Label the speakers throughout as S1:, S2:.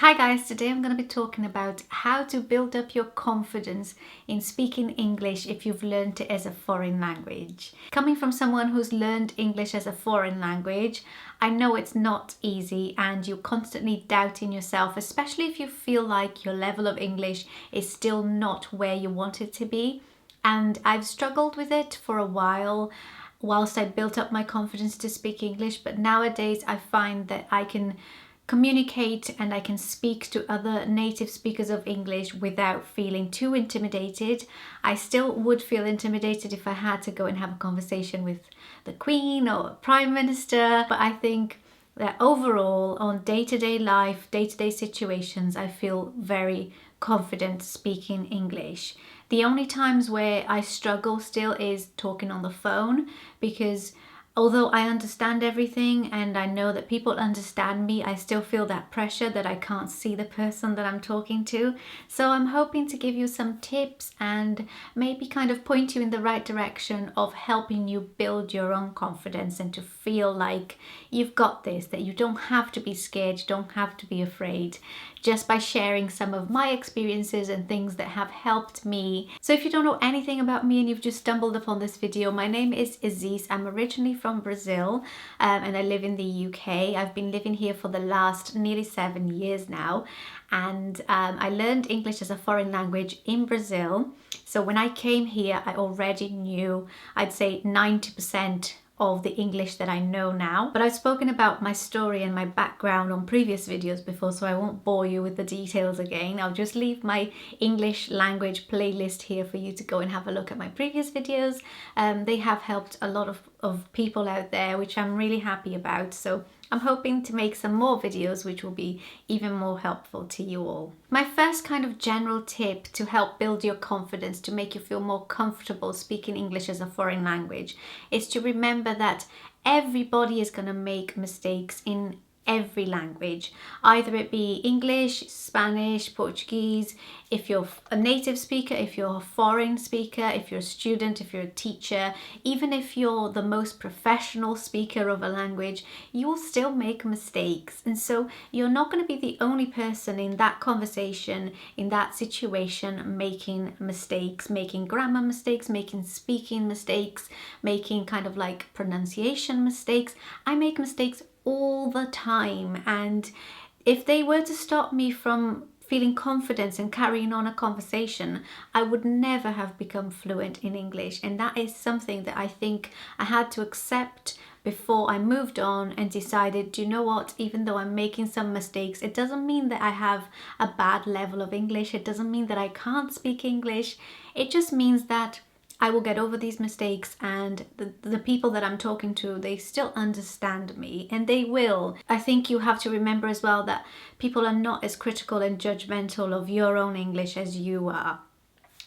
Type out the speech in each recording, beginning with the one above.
S1: Hi guys, today I'm going to be talking about how to build up your confidence in speaking English if you've learned it as a foreign language. Coming from someone who's learned English as a foreign language, I know it's not easy and you're constantly doubting yourself, especially if you feel like your level of English is still not where you want it to be. And I've struggled with it for a while whilst I built up my confidence to speak English, but nowadays I find that I can communicate and I can speak to other native speakers of English without feeling too intimidated. I still would feel intimidated if I had to go and have a conversation with the Queen or Prime Minister, but I think that overall on day-to-day life, day-to-day situations, I feel very confident speaking English. The only times where I struggle still is talking on the phone, because although I understand everything and I know that people understand me, I still feel that pressure that I can't see the person that I'm talking to. So I'm hoping to give you some tips and maybe kind of point you in the right direction of helping you build your own confidence and to feel like you've got this, that you don't have to be scared, you don't have to be afraid, just by sharing some of my experiences and things that have helped me. So if you don't know anything about me and you've just stumbled upon this video, my name is Ysis. I'm originally from Brazil and I live in the UK. I've been living here for the last nearly 7 years now, and I learned English as a foreign language in Brazil. So when I came here, I already knew, I'd say 90% of the English that I know now. But I've spoken about my story and my background on previous videos before, so I won't bore you with the details again. I'll just leave my English language playlist here for you to go and have a look at my previous videos. They have helped a lot of people out there, which I'm really happy about. So I'm hoping to make some more videos which will be even more helpful to you all. My first kind of general tip to help build your confidence, to make you feel more comfortable speaking English as a foreign language, is to remember that everybody is going to make mistakes in every language, either it be English, Spanish, Portuguese. If you're a native speaker, if you're a foreign speaker, if you're a student, if you're a teacher, even if you're the most professional speaker of a language, you will still make mistakes. And so you're not going to be the only person in that conversation, in that situation, making mistakes, making grammar mistakes, making speaking mistakes, making kind of like pronunciation mistakes. I make mistakes all the time, and if they were to stop me from feeling confidence and carrying on a conversation, I would never have become fluent in English. And that is something that I think I had to accept before I moved on and decided, do you know what, even though I'm making some mistakes, it doesn't mean that I have a bad level of English. It doesn't mean that I can't speak English. It just means that I will get over these mistakes, and the people that I'm talking to, they still understand me, and they will. I think you have to remember as well that people are not as critical and judgmental of your own English as you are.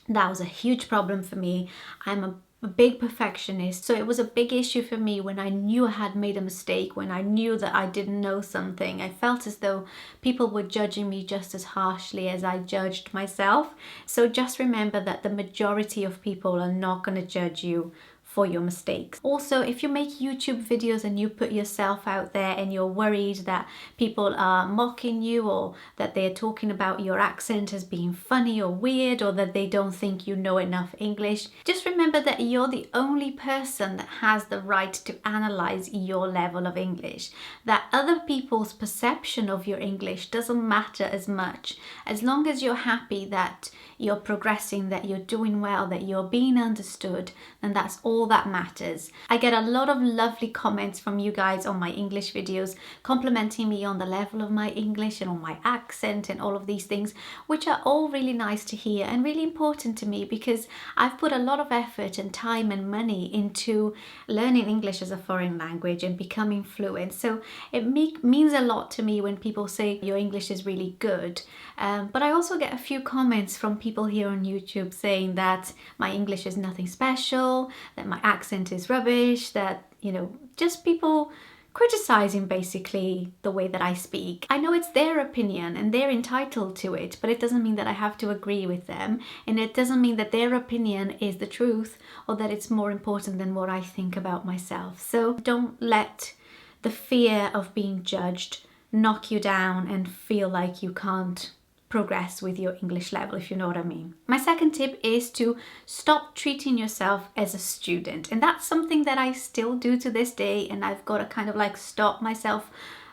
S1: That was a huge problem for me. I'm a big perfectionist, so it was a big issue for me when I knew I had made a mistake, when I knew that I didn't know something. I felt as though people were judging me just as harshly as I judged myself. So just remember that the majority of people are not going to judge you for your mistakes. Also, if you make YouTube videos and you put yourself out there and you're worried that people are mocking you, or that they're talking about your accent as being funny or weird, or that they don't think you know enough English, just remember that you're the only person that has the right to analyze your level of English. That other people's perception of your English doesn't matter as much. As long as you're happy that you're progressing, that you're doing well, that you're being understood, then that's all that matters. I get a lot of lovely comments from you guys on my English videos, complimenting me on the level of my English and on my accent and all of these things, which are all really nice to hear and really important to me, because I've put a lot of effort and time and money into learning English as a foreign language and becoming fluent. So it means a lot to me when people say your English is really good. But I also get a few comments from people here on YouTube saying that my English is nothing special, that my accent is rubbish, that, you know, just people criticizing basically the way that I speak. I know it's their opinion and they're entitled to it, but it doesn't mean that I have to agree with them, and it doesn't mean that their opinion is the truth or that it's more important than what I think about myself. So don't let the fear of being judged knock you down and feel like you can't progress with your English level, if you know what I mean. My second tip is to stop treating yourself as a student. And that's something that I still do to this day, and I've got to kind of like stop myself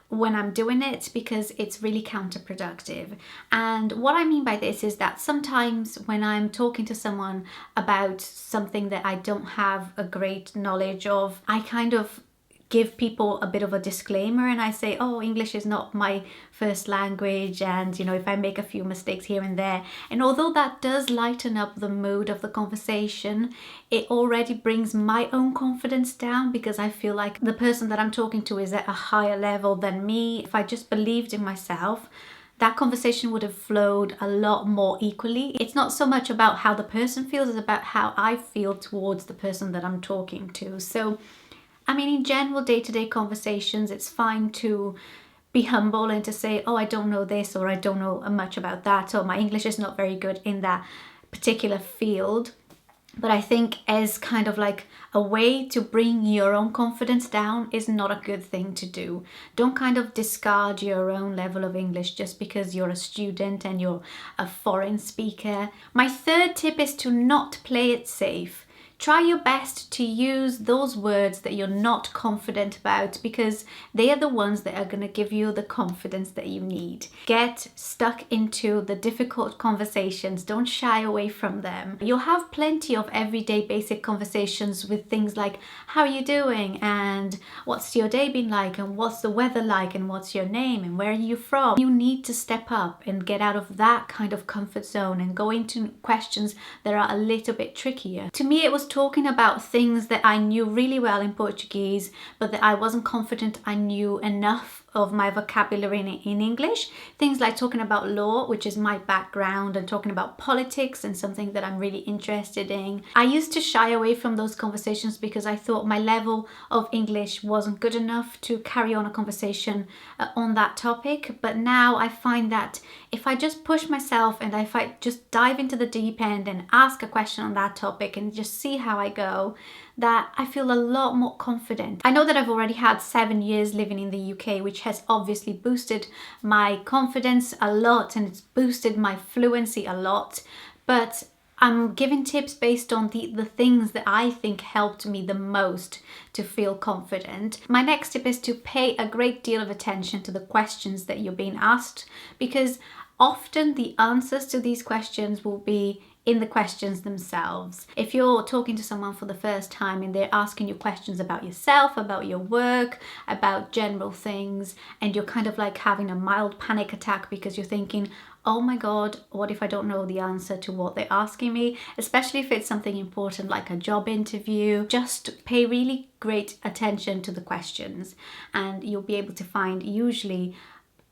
S1: when I'm doing it because it's really counterproductive. And what I mean by this is that sometimes when I'm talking to someone about something that I don't have a great knowledge of, I kind of give people a bit of a disclaimer and I say, oh, English is not my first language, and if I make a few mistakes here and there, and although that does lighten up the mood of the conversation, it already brings my own confidence down because I feel like the person that I'm talking to is at a higher level than me. If I just believed in myself, that conversation would have flowed a lot more equally. It's not so much about how the person feels, it's about how I feel towards the person that I'm talking to. So I mean, in general, day-to-day conversations, it's fine to be humble and to say, oh, I don't know this, or I don't know much about that, or my English is not very good in that particular field. But I think as kind of like a way to bring your own confidence down is not a good thing to do. Don't kind of discard your own level of English just because you're a student and you're a foreign speaker. My third tip is to not play it safe. Try your best to use those words that you're not confident about because they are the ones that are going to give you the confidence that you need. Get stuck into the difficult conversations. Don't shy away from them. You'll have plenty of everyday basic conversations with things like, how are you doing? And what's your day been like? And what's the weather like? And what's your name? And where are you from? You need to step up and get out of that kind of comfort zone and go into questions that are a little bit trickier. To me, it was talking about things that I knew really well in Portuguese, but that I wasn't confident I knew enough of my vocabulary in English. Things like talking about law, which is my background, and talking about politics and something that I'm really interested in. I used to shy away from those conversations because I thought my level of English wasn't good enough to carry on a conversation on that topic. But now I find that if I just push myself and if I just dive into the deep end and ask a question on that topic and just see how I go, that I feel a lot more confident. I know that I've already had 7 years living in the UK, which has obviously boosted my confidence a lot and it's boosted my fluency a lot, but I'm giving tips based on the things that I think helped me the most to feel confident. My next tip is to pay a great deal of attention to the questions that you're being asked, because often the answers to these questions will be in the questions themselves. If you're talking to someone for the first time and they're asking you questions about yourself, about your work, about general things, and you're kind of like having a mild panic attack because you're thinking, oh my God, what if I don't know the answer to what they're asking me? Especially if it's something important like a job interview, just pay really great attention to the questions and you'll be able to find usually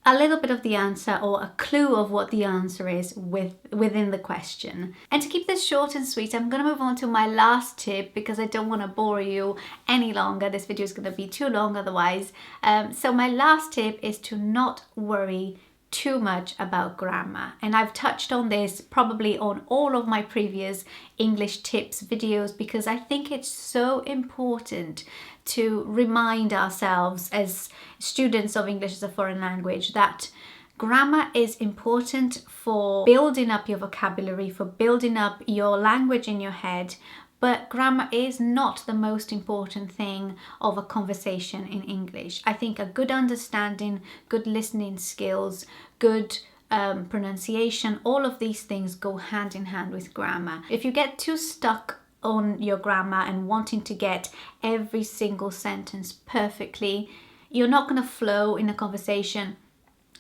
S1: a little bit of the answer or a clue of what the answer is within the question. And to keep this short and sweet, I'm going to move on to my last tip because I don't want to bore you any longer. This video is going to be too long otherwise. So my last tip is to not worry too much about grammar, and I've touched on this probably on all of my previous English tips videos because I think it's so important to remind ourselves as students of English as a foreign language that grammar is important for building up your vocabulary, for building up your language in your head. But grammar is not the most important thing of a conversation in English. I think a good understanding, good listening skills, good pronunciation, all of these things go hand in hand with grammar. If you get too stuck on your grammar and wanting to get every single sentence perfectly, you're not going to flow in a conversation.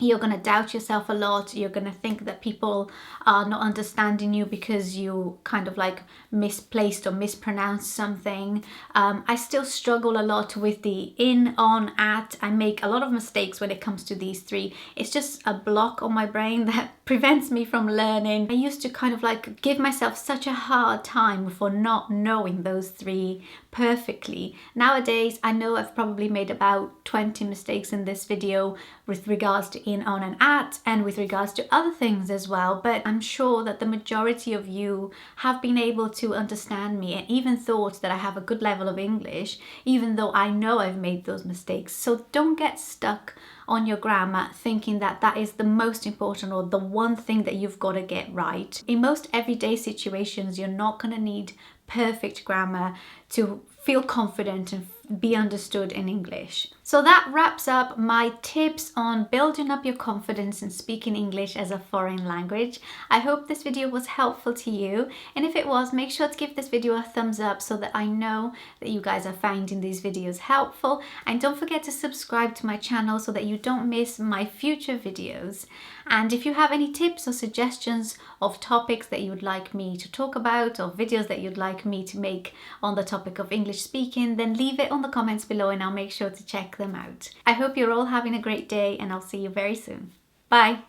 S1: You're going to doubt yourself a lot. You're going to think that people are not understanding you because you kind of like misplaced or mispronounced something. I still struggle a lot with the in, on, at. I make a lot of mistakes when it comes to these three. It's just a block on my brain that prevents me from learning. I used to kind of like give myself such a hard time for not knowing those three perfectly. Nowadays, I know I've probably made about 20 mistakes in this video with regards to in, on and at, and with regards to other things as well, but I'm sure that the majority of you have been able to understand me and even thought that I have a good level of English, even though I know I've made those mistakes. So don't get stuck on your grammar thinking that that is the most important or the one thing that you've got to get right. In most everyday situations, you're not going to need perfect grammar to feel confident and be understood in English. So that wraps up my tips on building up your confidence in speaking English as a foreign language. I hope this video was helpful to you, and if it was, make sure to give this video a thumbs up so that I know that you guys are finding these videos helpful, and don't forget to subscribe to my channel so that you don't miss my future videos. And if you have any tips or suggestions of topics that you would like me to talk about or videos that you'd like me to make on the topic of English speaking, then leave it on the comments below and I'll make sure to check them out. I hope you're all having a great day, and I'll see you very soon. Bye!